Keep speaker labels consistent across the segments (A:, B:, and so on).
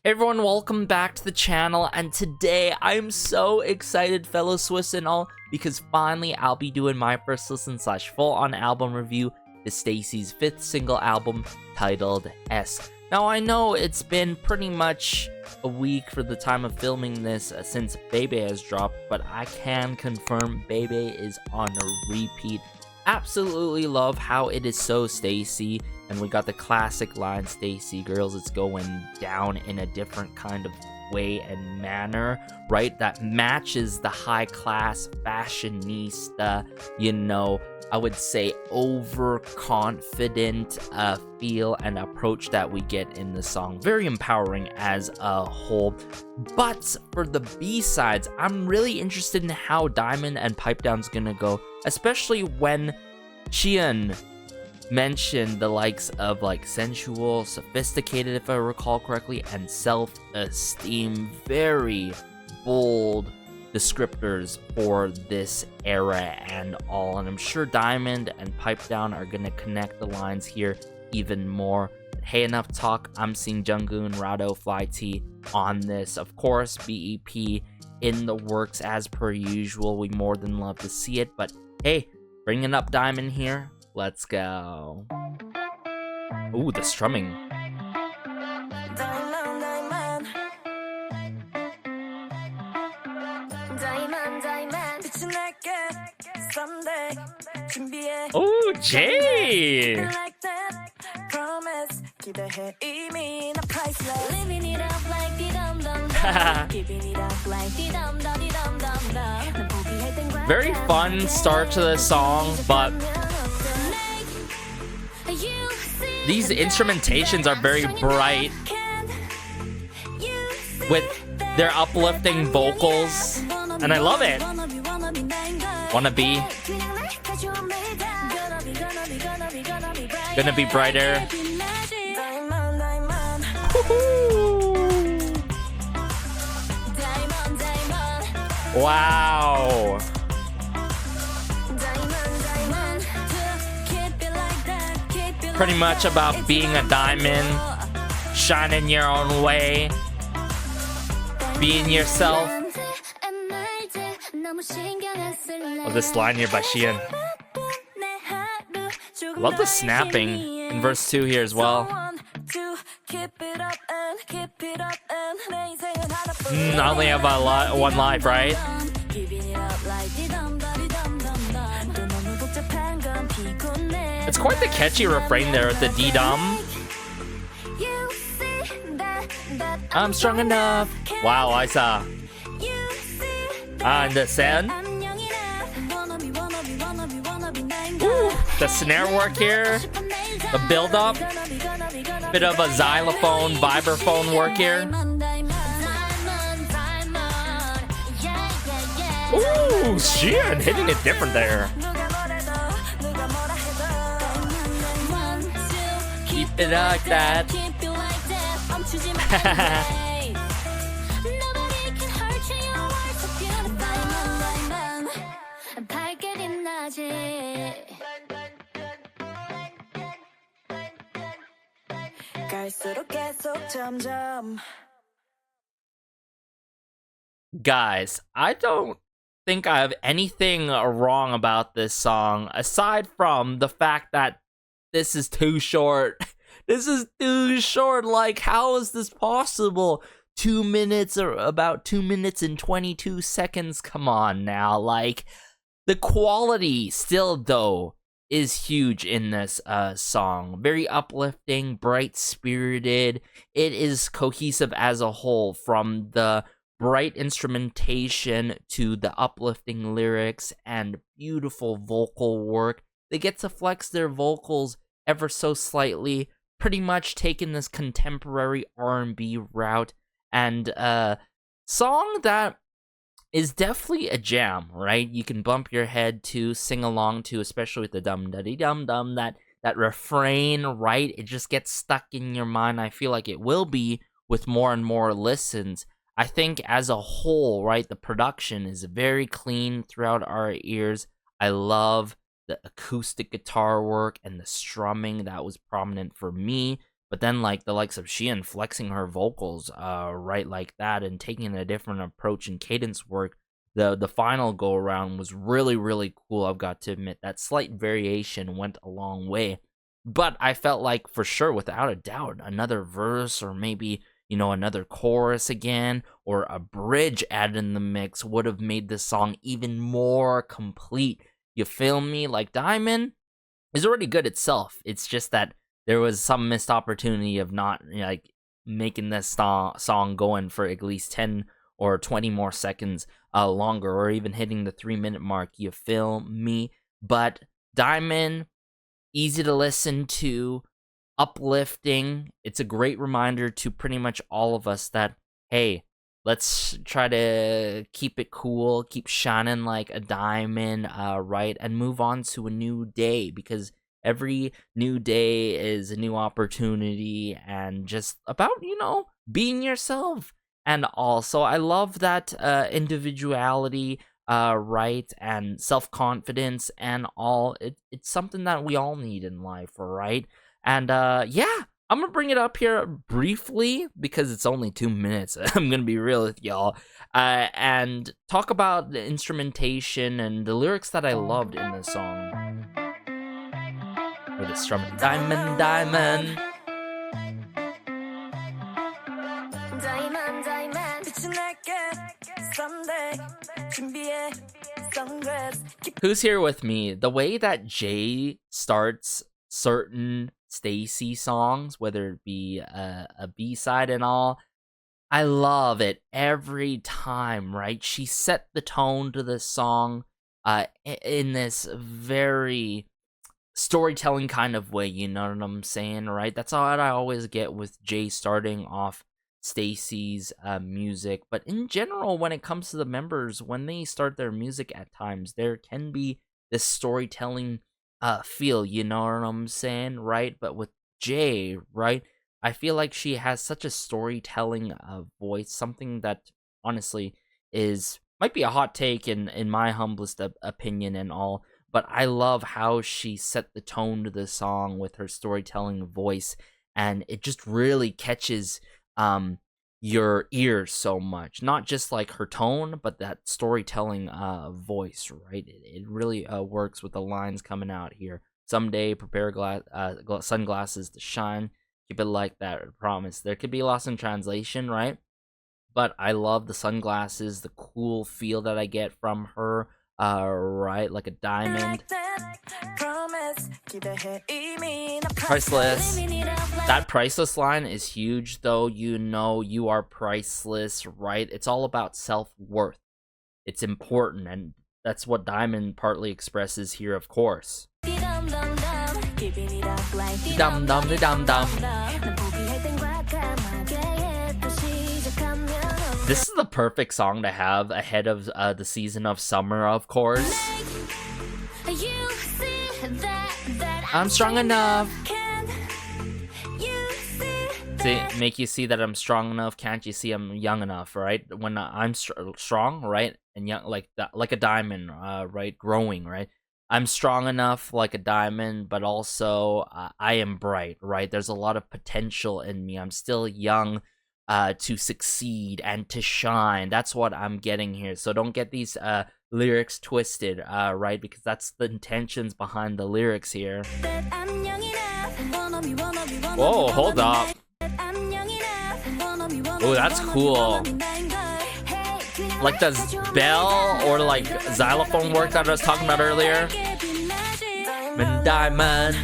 A: Everyone, welcome back to the channel, and today I'm so excited, fellow Swiss and all, because finally I'll be doing my first listen / full-on album review to STAYC's 5th single album titled S. Now I know it's been pretty much a week for the time of filming this since Bebe has dropped, but I can confirm Bebe is on a repeat. Absolutely love how it is so STAYC, and we got the classic line, "STAYC girls, it's going down," in a different kind of way and manner, right? That matches the high-class fashionista, you know, I would say overconfident feel and approach that we get in the song. Very empowering as a whole. But for the B-sides, I'm really interested in how Diamond and Pipe Down's gonna go, especially when Shaina mentioned the likes of like sensual, sophisticated, if I recall correctly, and self-esteem. Very bold descriptors for this era and all, and I'm sure Diamond and Pipe Down are gonna connect the lines here even more. But hey, enough talk. I'm seeing Jungkook, Rado, Fly T on this. Of course, BEP in the works as per usual. We more than love to see it, but hey, bringing up Diamond here. Let's go. Ooh, the strumming. Oh, Jay! Very fun start to the song, but these instrumentations are very bright with their uplifting vocals, and I love it. Wanna be gonna be brighter. Wow. Pretty much about being a diamond, shining your own way, being yourself. Oh, this line here by Shaina. Love the snapping in verse 2 here as well. I only have one life, right? It's quite the catchy refrain there with the D-dum. I'm strong enough. Wow, I saw. And the sound. Ooh, the snare work here. The build up. Bit of a xylophone, vibraphone work here. Ooh, Shaina hitting it different there. Keep it like that. Guys, I don't think I have anything wrong about this song, aside from the fact that this is too short. This is too short. Like, how is this possible? 2 minutes, or about 2 minutes and 22 seconds. Come on now. Like, the quality still, though, is huge in this song. Very uplifting, bright-spirited. It is cohesive as a whole, from the bright instrumentation to the uplifting lyrics and beautiful vocal work. They get to flex their vocals ever so slightly, pretty much taking this contemporary R&B route, and song that is definitely a jam, right? You can bump your head to, sing along to, especially with the dum-da-dee-dum-dum, that refrain, right? It just gets stuck in your mind. I feel like it will be with more and more listens. I think as a whole, right, the production is very clean throughout our ears. I love the acoustic guitar work and the strumming that was prominent for me. But then like the likes of Xian flexing her vocals, right, like that, and taking a different approach in cadence work. The final go around was really, really cool. I've got to admit that slight variation went a long way. But I felt like for sure, without a doubt, another verse or maybe, another chorus again or a bridge added in the mix would have made this song even more complete. You feel me? Like Diamond is already good itself. It's just that there was some missed opportunity of not like making this song going for at least 10 or 20 more seconds longer, or even hitting the 3-minute mark. You feel me? But Diamond, easy to listen to, uplifting. It's a great reminder to pretty much all of us that, hey, let's try to keep it cool, keep shining like a diamond, right? And move on to a new day, because every new day is a new opportunity and just about, being yourself. And also, I love that individuality, right, and self-confidence and all. It's something that we all need in life, right? And yeah, I'm gonna bring it up here briefly because it's only 2 minutes. I'm gonna be real with y'all, and talk about the instrumentation and the lyrics that I loved in this song. With the strumming, diamond, diamond. Who's here with me? The way that Jay starts certain STAYC songs, whether it be a B-side and all, I love it every time, right? She set the tone to this song in this very storytelling kind of way, you know what I'm saying, right? That's what I always get with Jay starting off STAYC's music. But in general, when it comes to the members, when they start their music at times, there can be this storytelling feel, you know what I'm saying, right? But with Jay, right, I feel like she has such a storytelling voice, something that honestly might be a hot take in my humblest opinion and all, but I love how she set the tone to the song with her storytelling voice, and it just really catches your ears so much. Not just like her tone, but that storytelling voice, right? It really works with the lines coming out here. Someday, prepare sunglasses to shine. Keep it like that, I promise. There could be lost in translation, right? But I love the sunglasses, the cool feel that I get from her, right? Like a diamond. Priceless. That priceless line is huge, though. You are priceless, right? It's all about self-worth. It's important, and that's what Diamond partly expresses here, of course. Dum dum dum dum. This is the perfect song to have ahead of the season of summer, of course. I'm strong enough. See, make you see that I'm strong enough. Can't you see I'm young enough, right? When I'm strong, right, and young, like a diamond, right, growing, right. I'm strong enough like a diamond, but also I am bright, right? There's a lot of potential in me. I'm still young to succeed and to shine. That's what I'm getting here. So don't get these lyrics twisted, right? Because that's the intentions behind the lyrics here. Whoa, hold up. Oh, that's cool. Like the bell or like xylophone work that I was talking about earlier. Diamond.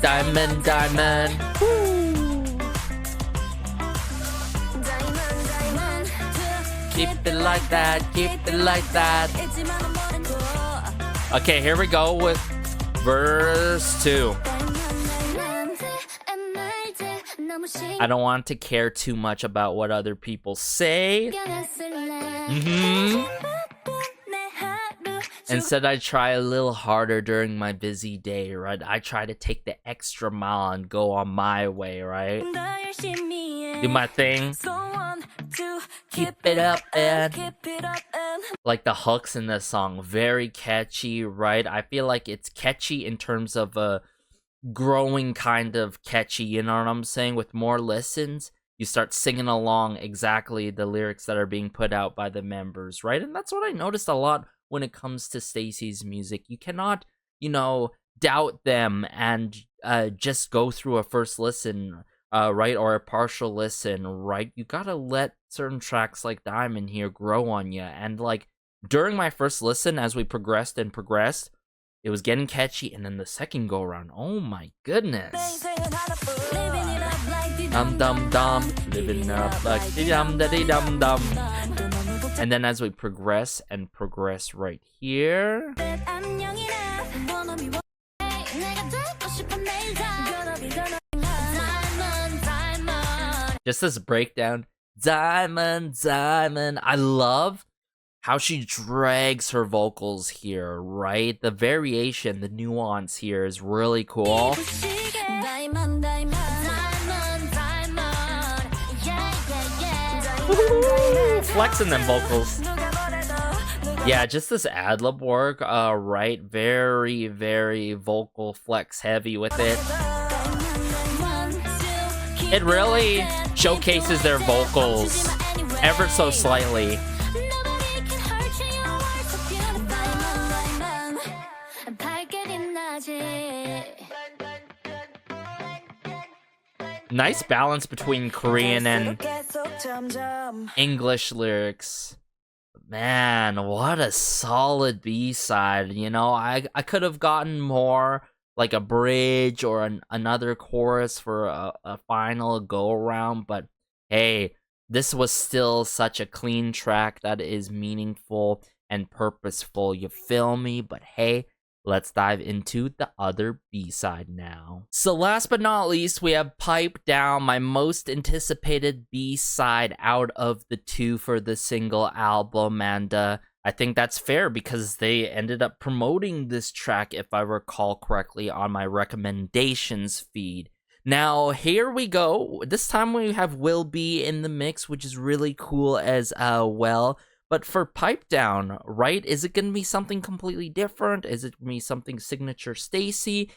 A: Diamond, diamond. Woo. Keep it like that, keep it like that. Okay, here we go with verse 2. I don't want to care too much about what other people say. Instead, I try a little harder during my busy day, right? I try to take the extra mile and go on my way, right? Do my thing. Keep it up, and like the hooks in this song, very catchy, right? I feel like it's catchy in terms of growing kind of catchy, you know what I'm saying? With more listens, you start singing along exactly the lyrics that are being put out by the members, right? And that's what I noticed a lot when it comes to STAYC's music. You cannot, you know, doubt them and just go through a first listen, right? Or a partial listen, right? You gotta let certain tracks like Diamond here grow on you. And like during my first listen, as we progressed, it was getting catchy, and then the second go around, oh my goodness. Dum dum dum, living up like dum da dum dum. And then as we progress right here, just this breakdown, diamond, diamond. I love how she drags her vocals here, right? The variation, the nuance here is really cool. Woo-hoo! Flexing them vocals. Yeah, just this ad-lib work, right? Very, very vocal flex heavy with it. It really showcases their vocals ever so slightly. Nice balance between Korean and English lyrics. Man, what a solid B-side. You know, I could have gotten more, like a bridge or another chorus for a final go-around, but hey, this was still such a clean track that is meaningful and purposeful, you feel me? But hey, let's dive into the other B-side now. So last but not least, we have Pipe Down, my most anticipated B-side out of the two for the single album. And I think that's fair because they ended up promoting this track, if I recall correctly, on my recommendations feed. Now, here we go. This time we have Will Be in the mix, which is really cool as well. But for Pipe Down, right, is it going to be something completely different? Is it going to be something signature STAYC?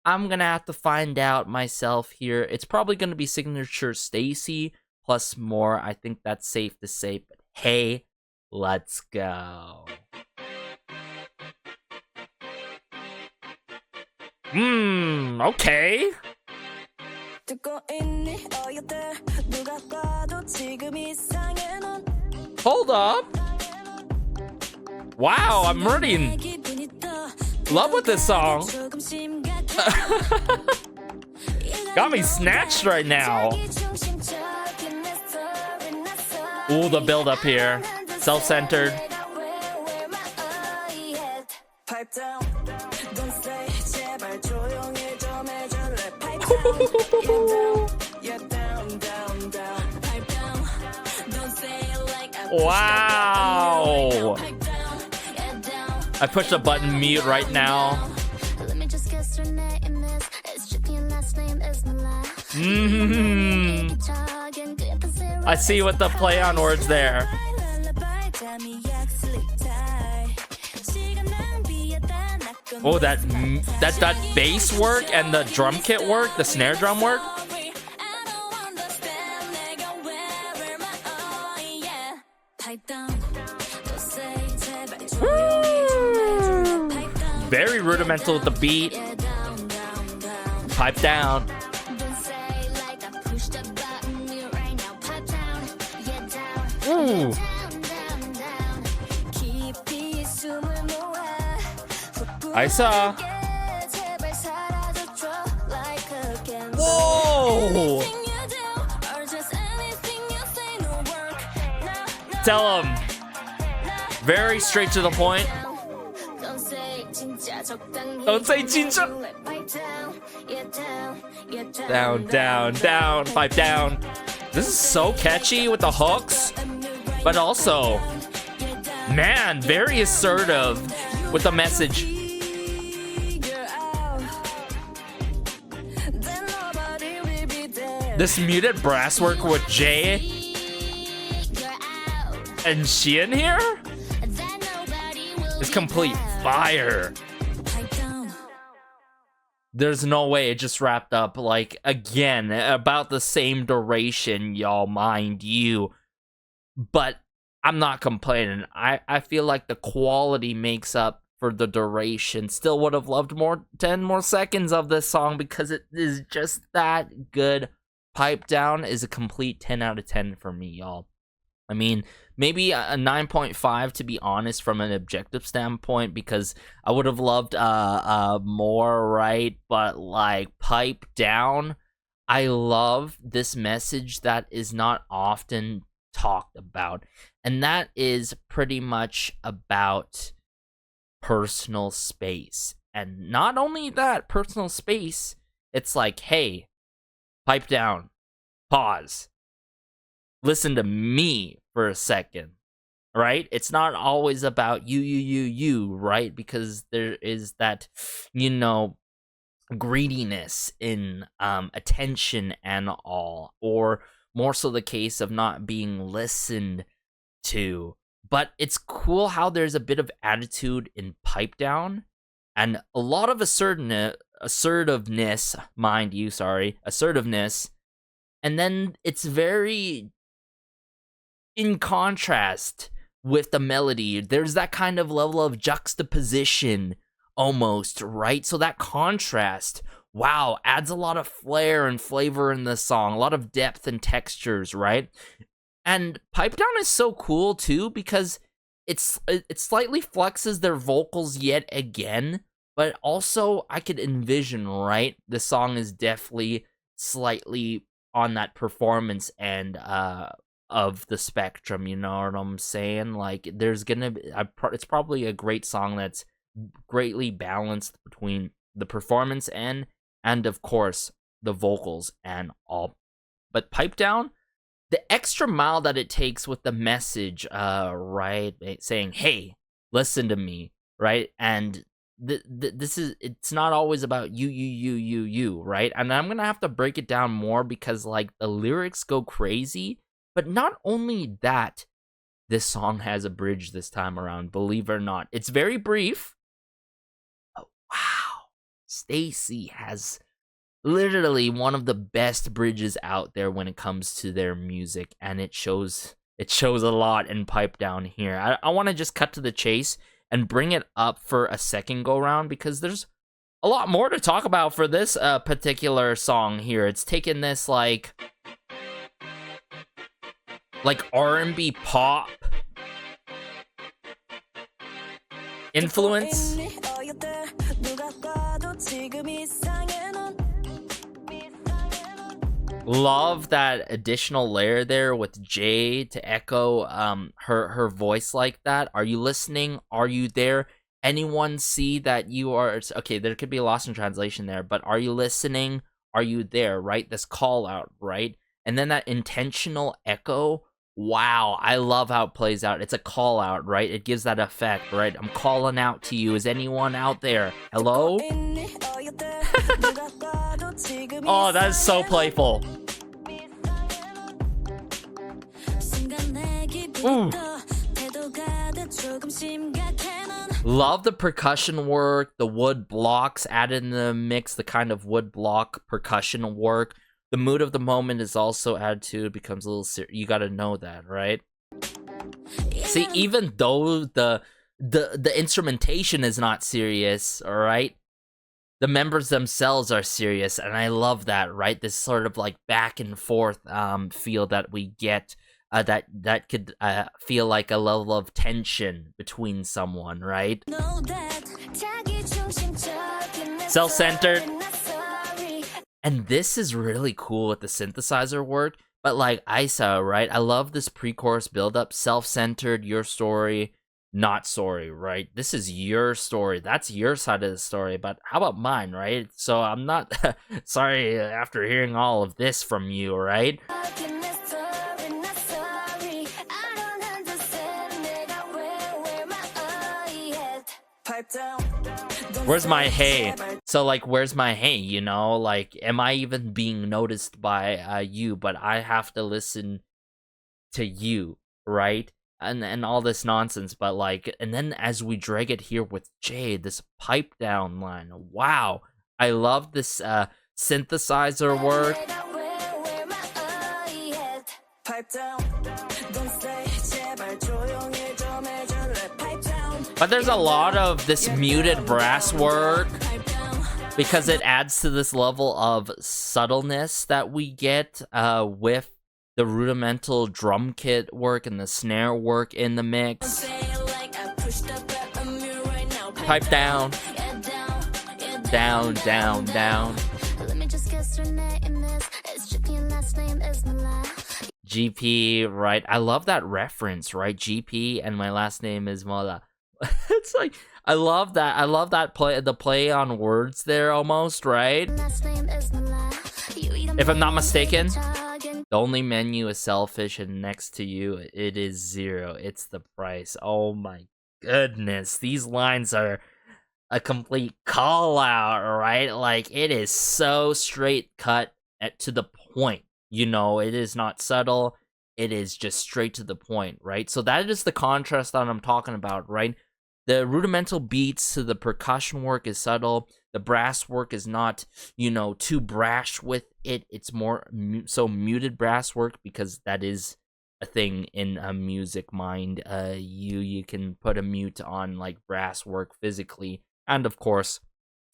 A: I'm going to have to find out myself here. It's probably going to be signature STAYC plus more. I think that's safe to say. But hey, let's go. Okay. Hold up. Wow, I'm already in love with this song. Got me snatched right now. Ooh, the build up here. Self-centered. Wow. I pushed the button mute right now. I see what the play on words there. Oh, that bass work and the drum kit work, the snare drum work. Woo! Very rudimental with the beat. Pipe down. Ooh. I saw. Whoa! Tell him. Very straight to the point. Don't say 진짜. Down, down, down, pipe down. This is so catchy with the hooks, but also, man, very assertive with the message. This muted brass work with Jay and Xian here is complete fire. there's no way it just wrapped up, like, again, about the same duration, y'all, mind you. But I'm not complaining. I feel like the quality makes up for the duration. Still would have loved 10 more seconds of this song because it is just that good. Pipe Down is a complete 10 out of 10 for me, y'all. I mean, maybe a 9.5 to be honest from an objective standpoint, because I would have loved more, right? But like Pipe Down, I love this message that is not often talked about, and that is pretty much about personal space. And not only that, personal space, it's like, hey, pipe down, pause, listen to me for a second, right? It's not always about you, right? Because there is that, greediness in attention and all, or more so the case of not being listened to. But it's cool how there's a bit of attitude in Pipe Down and a lot of assertiveness, assertiveness, and then it's very in contrast with the melody. There's that kind of level of juxtaposition almost, right? So that contrast, wow, adds a lot of flair and flavor in the song, a lot of depth and textures, right? And Pipe Down is so cool too because it slightly flexes their vocals yet again, but also I could envision, right? The song is definitely slightly on that performance end of the spectrum, you know what I'm saying? Like, there's gonna be, it's probably a great song that's greatly balanced between the performance end and, of course, the vocals and all. But Pipe Down, the extra mile that it takes with the message, right, saying, hey, listen to me, right? And this is, it's not always about you, right? And I'm gonna have to break it down more because, like, the lyrics go crazy. But not only that, this song has a bridge this time around, believe it or not. It's very brief. Oh, wow. STAYC has literally one of the best bridges out there when it comes to their music, and it shows a lot in Pipe Down here. I want to just cut to the chase and bring it up for a second go round because there's a lot more to talk about for this particular song here. It's taken this like R&B pop influence. Love that additional layer there with Jay to echo her voice like that. Are you listening? Are you there? Anyone see that you are? Okay, there could be a loss in translation there, but are you listening? Are you there? Right? This call out, right? And then that intentional echo. Wow, I love how it plays out. It's a call out, right? It gives that effect, right? I'm calling out to you. Is anyone out there? Hello? Oh, that is so playful. Ooh. Love the percussion work, the wood blocks added in the mix, the kind of wood block percussion work. The mood of the moment is also added to. It becomes a little you gotta know that, right? See, even though the instrumentation is not serious, all right, the members themselves are serious, and I love that, right? This sort of like back and forth feel that we get, that could feel like a level of tension between someone, right? Self-centered. And this is really cool with the synthesizer work, but like Isa, right? I love this pre-chorus build-up, self-centered, your story, not sorry, right? This is your story. That's your side of the story, but how about mine, right? So I'm not sorry after hearing all of this from you, right? Where's my hey? So like, where's my hey, you know? Like, am I even being noticed by you? But I have to listen to you, right? And all this nonsense, but like, and then as we drag it here with Jay, this pipe down line, wow, I love this synthesizer work. But there's a lot of this muted brass work because it adds to this level of subtleness that we get with the rudimental drum kit work and the snare work in the mix. Pipe down. Down, down, down. GP, right? I love that reference, right? GP and my last name is Mola. It's like I love that. I love that play on words there almost, right? If I'm not mistaken, the only menu is selfish and next to you it is 0. It's the price. Oh my goodness. These lines are a complete call out, right? Like it is so straight cut to the point. You know, it is not subtle. It is just straight to the point, right? So that is the contrast that I'm talking about, right? The rudimental beats to the percussion work is subtle. The brass work is not, you know, too brash with it. It's more so muted brass work because that is a thing in a music mind. You can put a mute on like brass work physically, and of course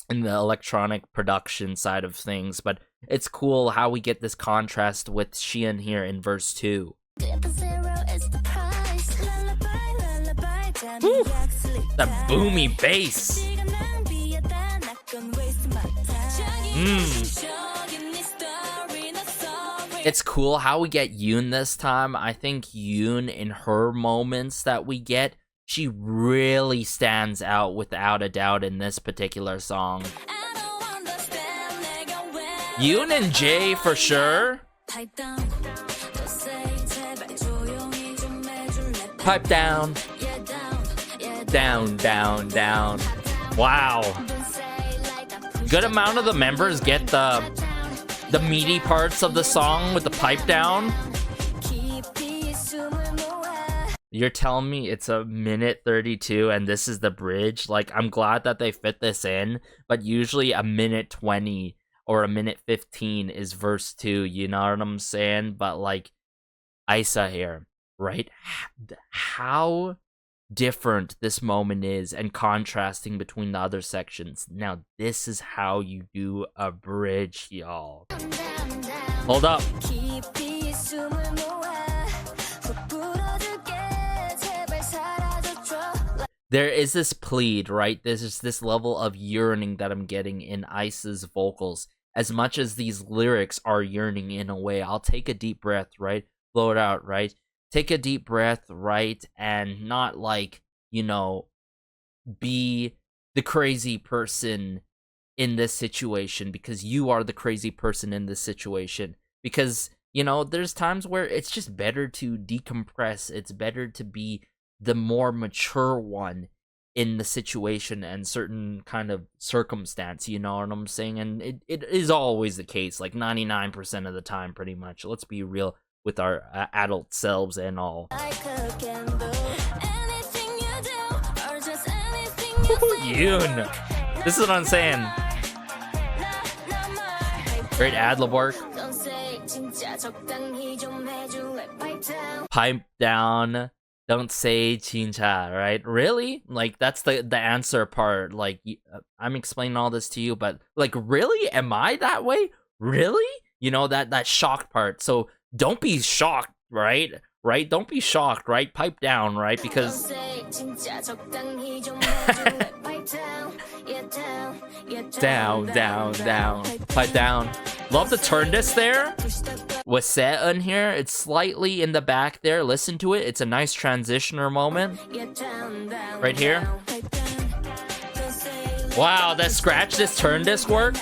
A: in the electronic production side of things. But it's cool how we get this contrast with Xian here in verse 2. Woo! That boomy bass. It's cool how we get Yoon this time. I think Yoon, in her moments that we get, she really stands out without a doubt in this particular song. Yoon and Jay for sure. Pipe down. Down, down, down. Wow. Good amount of the members get the meaty parts of the song with the pipe down. You're telling me it's a minute 32 and this is the bridge? Like, I'm glad that they fit this in, but usually a minute 20 or a minute 15 is verse 2, you know what I'm saying? But like, Isa here, right? How different this moment is and contrasting between the other sections. Now, this is how you do a bridge, y'all. Hold up. There is this plead, right? There's this level of yearning that I'm getting in Isa's vocals. As much as these lyrics are yearning in a way, I'll take a deep breath, right? Blow it out, right? Take a deep breath, right? And not like, you know, be the crazy person in this situation because you are the crazy person in this situation. Because, you know, there's times where it's just better to decompress. It's better to be the more mature one in the situation and certain kind of circumstance, you know what I'm saying? And it is always the case, like 99% of the time, pretty much. Let's be real with our adult selves and all. Yoon. This is what I'm saying. Great ad-lib work. Pipe down. Don't say chincha, right? Really? Like, that's the answer part. Like, I'm explaining all this to you, but like, really? Am I that way? Really? You know, that shocked part. So don't be shocked, right? Right? Don't be shocked, right? Pipe down, right? Because down, down, down. Pipe down. Love the turn disc there. With Seun here, it's slightly in the back there. Listen to it. It's a nice transitioner moment. Right here. Wow, that scratch this turn disc work.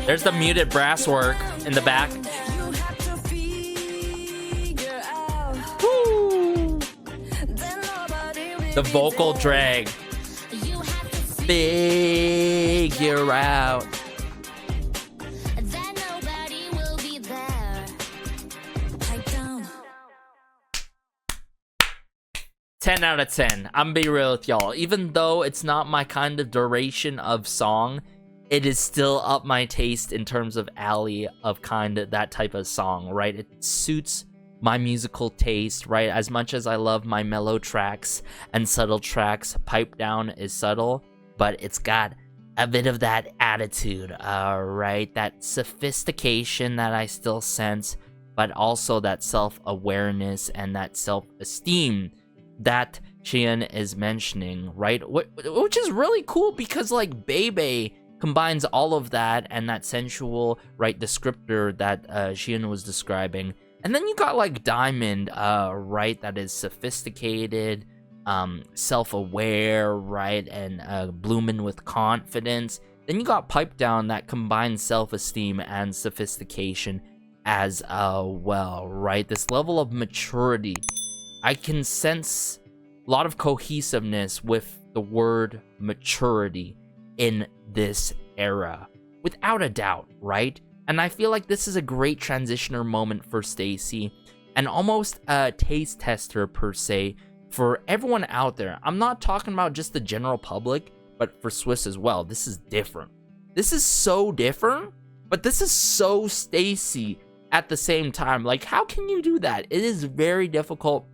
A: There's the muted brass work in the back. Woo. The vocal drag. Figure out. 10 out of 10. I'm be real with y'all. Even though it's not my kind of duration of song, it is still up my taste in terms of alley of kind of that type of song, right? It suits my musical taste, right? As much as I love my mellow tracks and subtle tracks, Pipe Down is subtle, but it's got a bit of that attitude, right? That sophistication that I still sense, but also that self-awareness and that self-esteem that Shaina is mentioning, right? Which is really cool because, like, Bebe combines all of that and that sensual, right, descriptor that Shaina was describing. And then you got, like, DianeD, right, that is sophisticated, self-aware, right, and blooming with confidence. Then you got Pipe Down that combines self-esteem and sophistication as well, right? This level of maturity. I can sense a lot of cohesiveness with the word maturity in this era, without a doubt, right? And I feel like this is a great transitioner moment for STAYC, and almost a taste tester per se for everyone out there. I'm not talking about just the general public, but for Swiss as well. This is different. This is so different, but this is so STAYC at the same time. Like, how can you do that? It is very difficult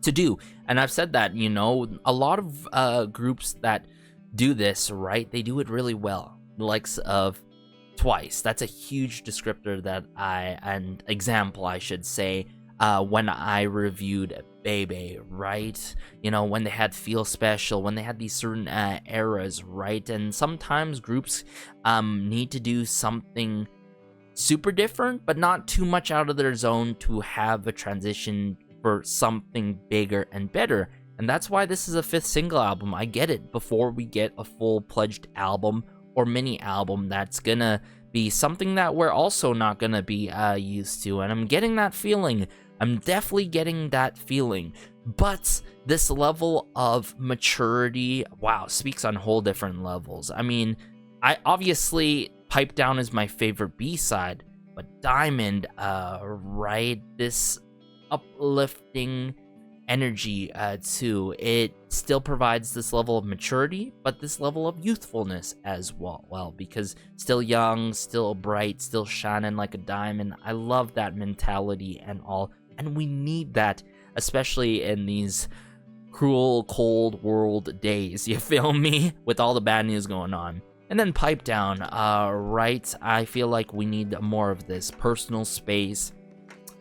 A: to do. And I've said that, you know, a lot of groups that do this, right, they do it really well. The likes of Twice. That's a huge descriptor that an example I should say, when I reviewed Bebe, right? You know, when they had Feel Special, when they had these certain eras, right? And sometimes groups need to do something super different, but not too much out of their zone to have a transition for something bigger and better. And that's why this is a 5th single album. I get it, before we get a full-pledged album or mini album that's gonna be something that we're also not gonna be used to. And I'm getting that feeling. I'm definitely getting that feeling. But this level of maturity, wow, speaks on whole different levels. I mean, I obviously, Pipe Down is my favorite B-side, but DianeD, right, this uplifting energy too, it still provides this level of maturity, but this level of youthfulness as well, because still young, still bright, still shining like a diamond. I love that mentality and all, and we need that, especially in these cruel, cold world days, you feel me, with all the bad news going on. And then Pipe Down, right, I feel like we need more of this personal space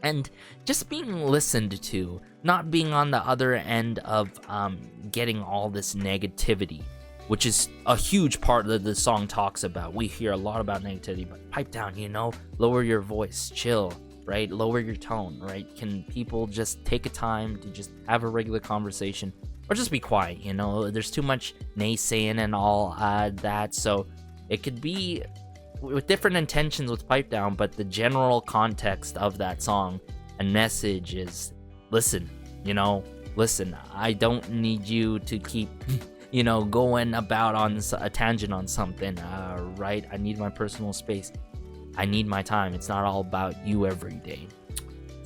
A: and just being listened to, not being on the other end of getting all this negativity, which is a huge part that the song talks about. We hear a lot about negativity, but Pipe Down, you know, lower your voice, chill, right? Lower your tone, right? Can people just take a time to just have a regular conversation, or just be quiet, you know? There's too much naysaying and all that, so it could be with different intentions with Pipe Down, but the general context of that song and message is, listen, you know, listen, I don't need you to keep, you know, going about on a tangent on something, right? I need my personal space. I need my time. It's not all about you every day.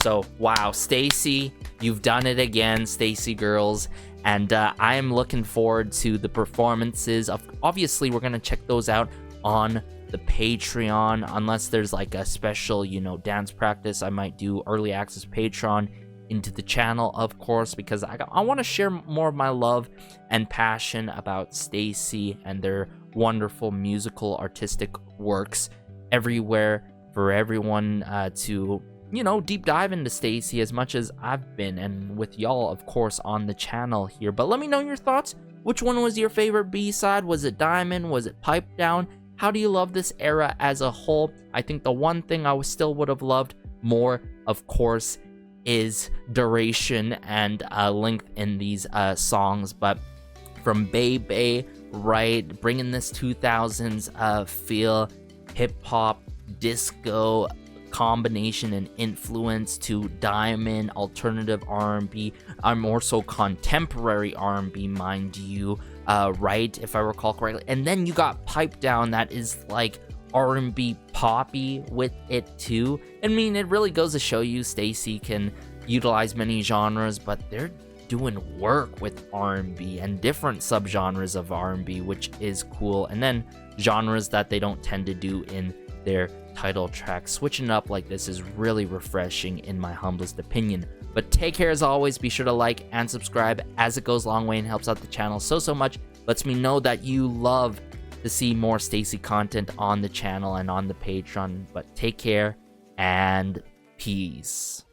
A: So, wow, STAYC, you've done it again, STAYC girls, and I am looking forward to the performances. Obviously, we're going to check those out on the Patreon, unless there's like a special, you know, dance practice. I might do early access Patreon into the channel, of course, because I want to share more of my love and passion about STAYC and their wonderful musical artistic works everywhere, for everyone to, you know, deep dive into STAYC as much as I've been, and with y'all, of course, on the channel here. But let me know your thoughts. Which one was your favorite B-side? Was it DianeD? Was it Pipe Down? How do you love this era as a whole? I think the one thing I still would have loved more, of course, is duration and length in these songs. But from Bebe, right, bringing this 2000s feel, hip-hop, disco combination and influence, to DianeD, alternative R&B, more so contemporary R&B, mind you, right, if I recall correctly. And then you got Pipe Down that is like R&B poppy with it too. I mean, it really goes to show you STAYC can utilize many genres, but they're doing work with R&B and different subgenres of R&B, which is cool. And then genres that they don't tend to do in their title track. Switching it up like this is really refreshing in my humblest opinion. But take care as always. Be sure to like and subscribe, as it goes a long way and helps out the channel so much. Lets me know that you love to see more STAYC content on the channel and on the Patreon. But take care and peace.